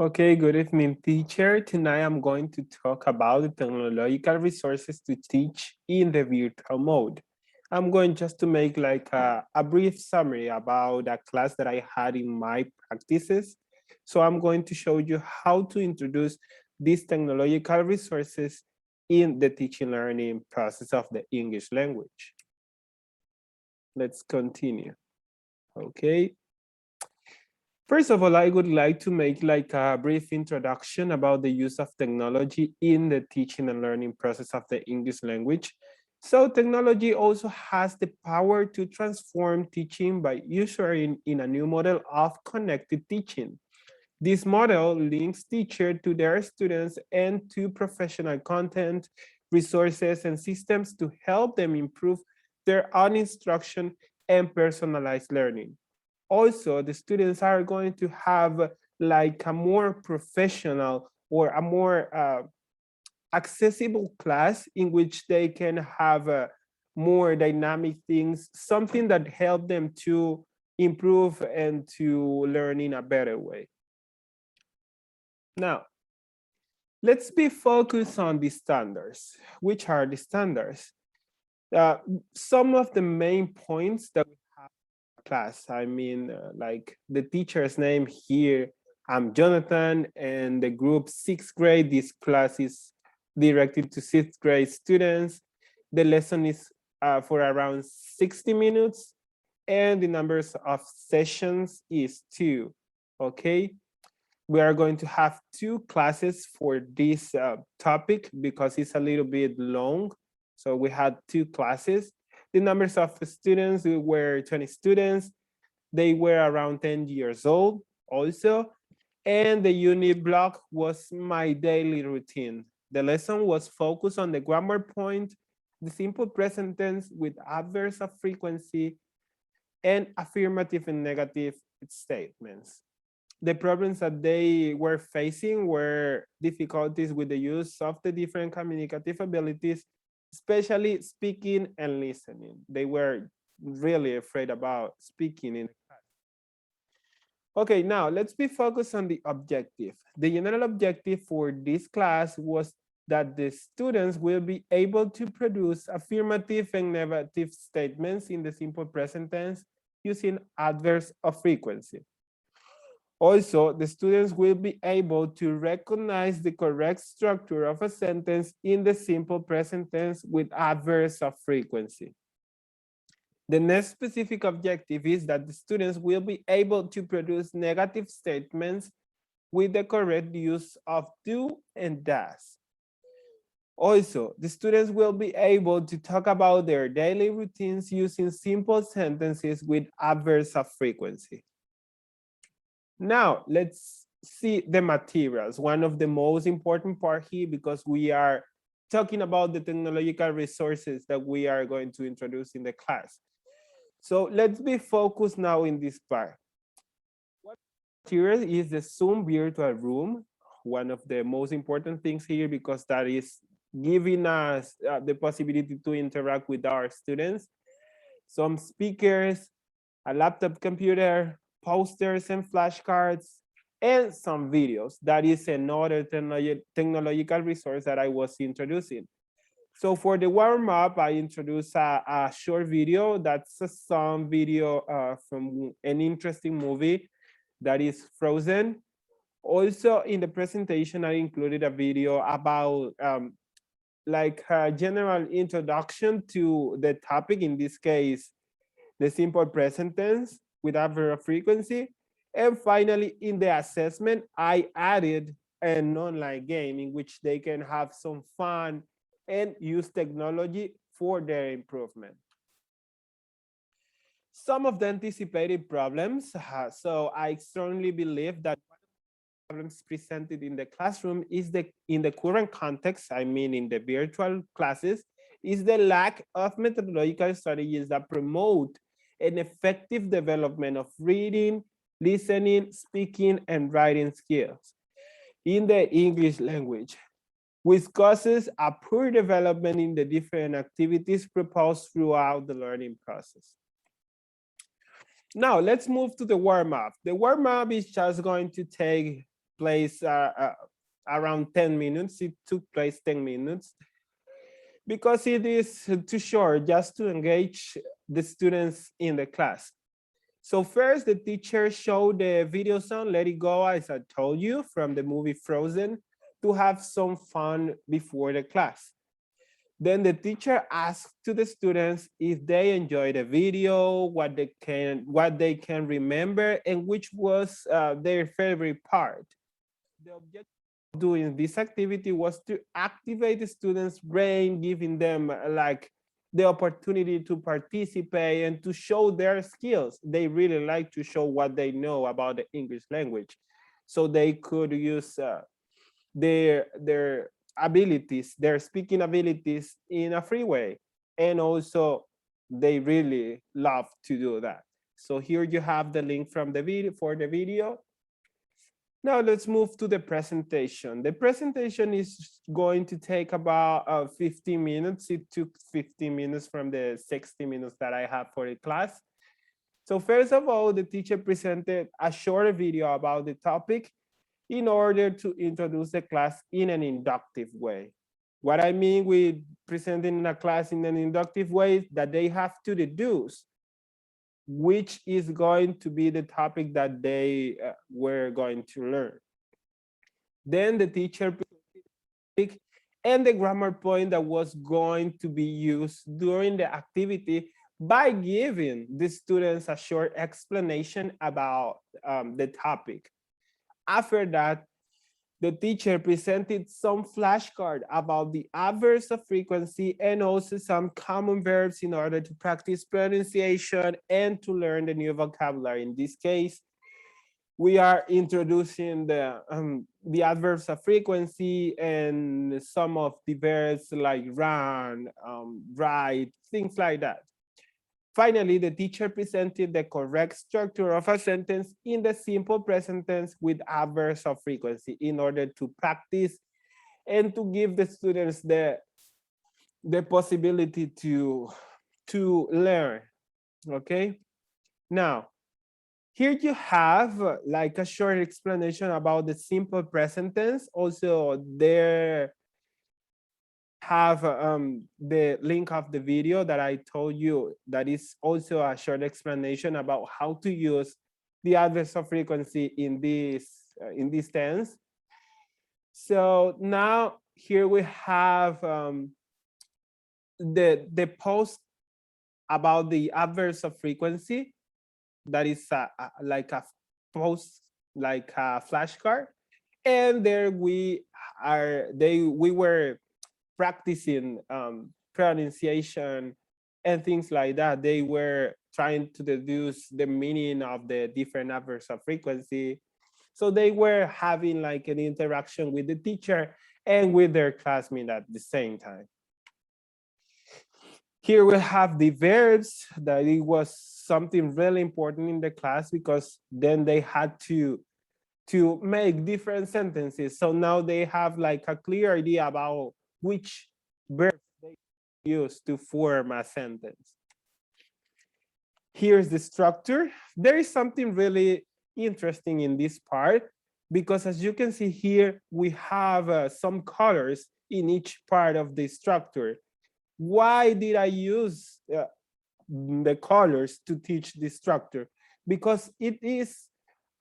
Okay, good evening, teacher. Tonight I'm going to talk about the technological resources to teach in the virtual mode. I'm going just to make like a brief summary about a class that I had in my practices. So I'm going to show you how to introduce these technological resources in the teaching learning process of the English language. Let's continue. Okay. First of all, I would like to make like a brief introduction about the use of technology in the teaching and learning process of the English language. So technology also has the power to transform teaching by ushering in a new model of connected teaching. This model links teachers to their students and to professional content, resources, and systems to help them improve their own instruction and personalized learning. Also, the students are going to have like a more professional or a more accessible class in which they can have more dynamic things, something that help them to improve and to learn in a better way. Now, let's be focused on the standards. Which are the standards? Uh, some of the main points that we have in class, I mean, like the teacher's name here, I'm Jonathan, and the group sixth grade, this class is directed to sixth grade students. The lesson is for around 60 minutes, and the numbers of sessions is 2, okay? We are going to have 2 classes for this topic because it's a little bit long. So we had 2 classes. The numbers of students were 20 students. They were around 10 years old also. And the unit block was my daily routine. The lesson was focused on the grammar point, the simple present tense with adverbs of frequency, and affirmative and negative statements. The problems that they were facing were difficulties with the use of the different communicative abilities, especially speaking and listening. They were really afraid about speaking in class. Okay, now let's be focused on the objective. The general objective for this class was that the students will be able to produce affirmative and negative statements in the simple present tense using adverbs of frequency. Also, the students will be able to recognize the correct structure of a sentence in the simple present tense with adverbs of frequency. The next specific objective is that the students will be able to produce negative statements with the correct use of do and does. Also, the students will be able to talk about their daily routines using simple sentences with adverbs of frequency. Now, let's see the materials. One of the most important part here, because we are talking about the technological resources that we are going to introduce in the class. So let's be focused now in this part. What material is the Zoom virtual room? One of the most important things here, because that is giving us the possibility to interact with our students. Some speakers, a laptop computer, posters and flashcards, and some videos. That is another technological resource that I was introducing. So for the warm up, I introduced a short video. That's a some video from an interesting movie that is Frozen. Also in the presentation, I included a video about like a general introduction to the topic, in this case, the simple present tense with adverb frequency. And finally, in the assessment, I added an online game in which they can have some fun and use technology for their improvement. Some of the anticipated problems. So I strongly believe that problems presented in the classroom is in the current context, I mean in the virtual classes, is the lack of methodological strategies that promote an effective development of reading, listening, speaking, and writing skills in the English language, which causes a poor development in the different activities proposed throughout the learning process. Now, let's move to the warm-up. The warm-up is just going to take place around 10 minutes. It took place 10 minutes because it is too short just to engage the students in the class. So first, the teacher showed the video song Let It Go, as I told you, from the movie Frozen, to have some fun before the class. Then the teacher asked to the students if they enjoyed the video, what they can remember, and which was their favorite part. The objective of doing this activity was to activate the students' brain, giving them like the opportunity to participate and to show their skills. They really like to show what they know about the English language, so they could use their abilities, their speaking abilities in a free way. And also they really love to do that. So here you have the link from the video for the video. Now let's move to the presentation. The presentation is going to take about 15 minutes. It took 15 minutes from the 60 minutes that I have for the class. So first of all, the teacher presented a short video about the topic in order to introduce the class in an inductive way. What I mean with presenting a class in an inductive way is that they have to deduce which is going to be the topic that they were going to learn. Then the teacher presented and the grammar point that was going to be used during the activity by giving the students a short explanation about the topic. After that, the teacher presented some flashcard about the adverbs of frequency and also some common verbs in order to practice pronunciation and to learn the new vocabulary. In this case, we are introducing the adverbs of frequency and some of the verbs like run, write, things like that. Finally, the teacher presented the correct structure of a sentence in the simple present tense with adverbs of frequency in order to practice and to give the students the possibility to learn, okay? Now, here you have like a short explanation about the simple present tense. Also, there have the link of the video that I told you that is also a short explanation about how to use the adverbs of frequency in this tense. So now here we have the post about the adverbs of frequency. That is like a post, like a flashcard, and there we were practicing pronunciation and things like that. They were trying to deduce the meaning of the different adverbs of frequency. So they were having like an interaction with the teacher and with their classmate at the same time. Here we have the verbs. That it was something really important in the class because then they had to make different sentences. So now they have like a clear idea about which verbs they use to form a sentence. Here's the structure. There is something really interesting in this part because as you can see here, we have some colors in each part of the structure. Why did I use the colors to teach this structure? Because it is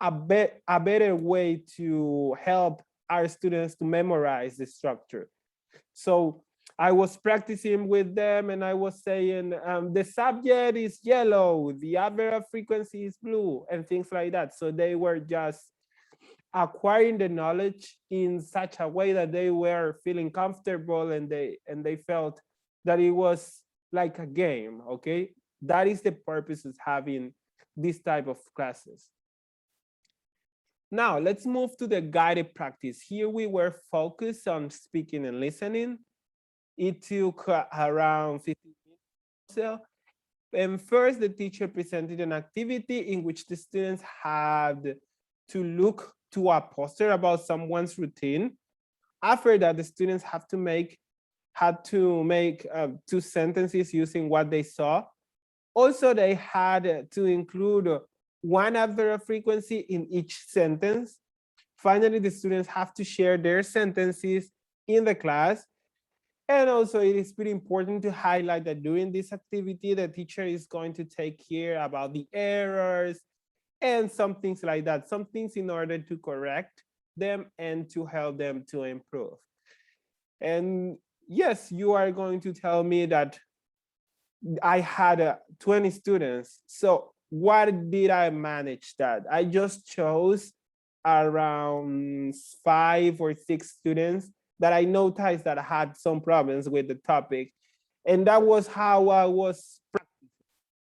a better way to help our students to memorize the structure. So I was practicing with them and I was saying the subject is yellow, the adverb of frequency is blue, and things like that. So they were just acquiring the knowledge in such a way that they were feeling comfortable and they felt that it was like a game, okay? That is the purpose of having this type of classes. Now, let's move to the guided practice. Here we were focused on speaking and listening. It took around 15 minutes. And first, the teacher presented an activity in which the students had to look to a poster about someone's routine. After that, the students had to make 2 sentences using what they saw. Also, they had to include one adverb of frequency in each sentence. Finally, the students have to share their sentences in the class. And also it is pretty important to highlight that during this activity, the teacher is going to take care about the errors and some things like that, some things in order to correct them and to help them to improve. And yes, you are going to tell me that I had 20 students. So what did I manage that? I just chose around 5 or 6 students that I noticed that had some problems with the topic. And that was how I was practicing.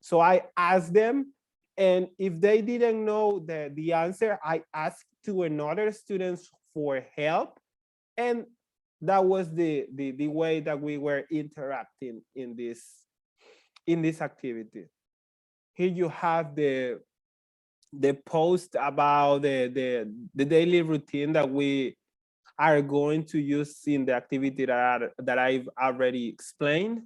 So I asked them, and if they didn't know the answer, I asked to another students for help. And that was the way that we were interacting in this activity. Here you have the post about the daily routine that we are going to use in the activity that I've already explained.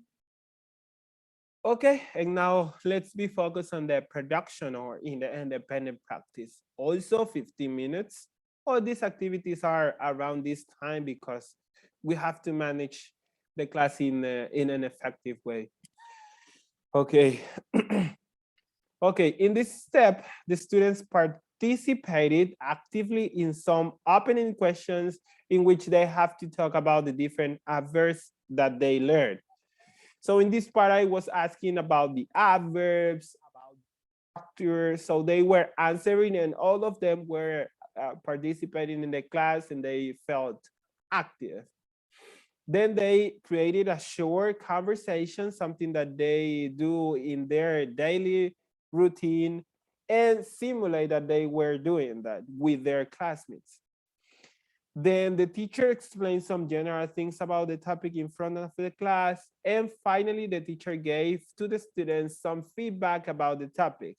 Okay, and now let's be focused on the production or in the independent practice. Also 15 minutes. All these activities are around this time because we have to manage the class in an effective way. Okay. Okay, in this step, the students participated actively in some opening questions in which they have to talk about the different adverbs that they learned. So in this part, I was asking about the adverbs, about structure. So they were answering and all of them were participating in the class and they felt active. Then they created a short conversation, something that they do in their daily routine, and simulate that they were doing that with their classmates. Then the teacher explained some general things about the topic in front of the class. And finally, the teacher gave to the students some feedback about the topic.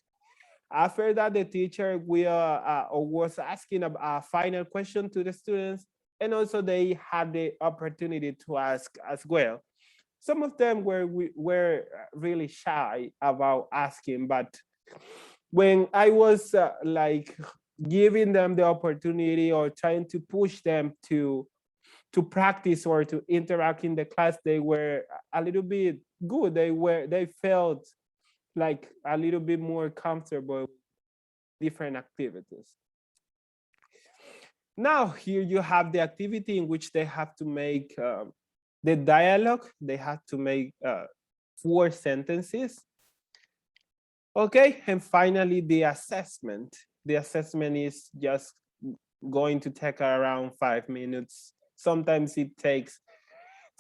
After that, the teacher was asking a final question to the students, and also they had the opportunity to ask as well. Some of them were really shy about asking, but when I was like giving them the opportunity or trying to push them to practice or to interact in the class, they were a little bit good. They felt like a little bit more comfortable with different activities. Now here you have the activity in which they have to make the dialogue. They have to make 4 sentences. Okay, and finally the assessment. The assessment is just going to take around 5 minutes. Sometimes it takes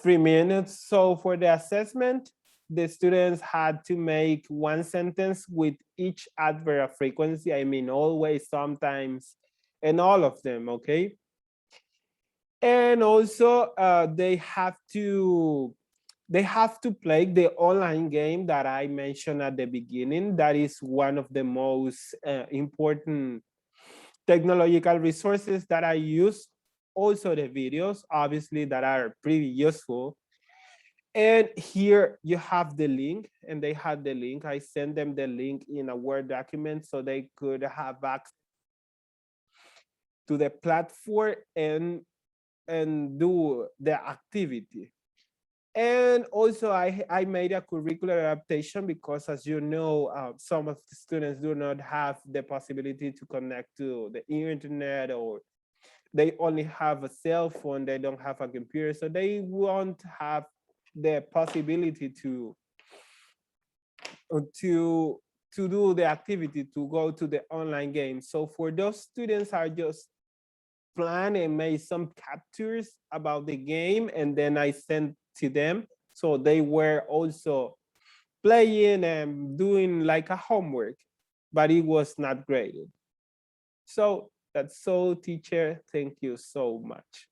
3 minutes. So for the assessment, the students had to make 1 sentence with each adverb of frequency. I mean, always, sometimes, and all of them, okay? And also they have to play the online game that I mentioned at the beginning. That is one of the most important technological resources that I use. Also the videos, obviously, that are pretty useful. And here you have the link, and they had the link. I sent them the link in a Word document so they could have access to the platform and do the activity. And also I made a curricular adaptation because, as you know, some of the students do not have the possibility to connect to the internet, or they only have a cell phone, they don't have a computer, so they won't have the possibility to do the activity, to go to the online game. So for those students, I just plan and made some captures about the game, and then I sent to them. So they were also playing and doing like a homework, but it was not graded. So that's so, teacher. Thank you so much.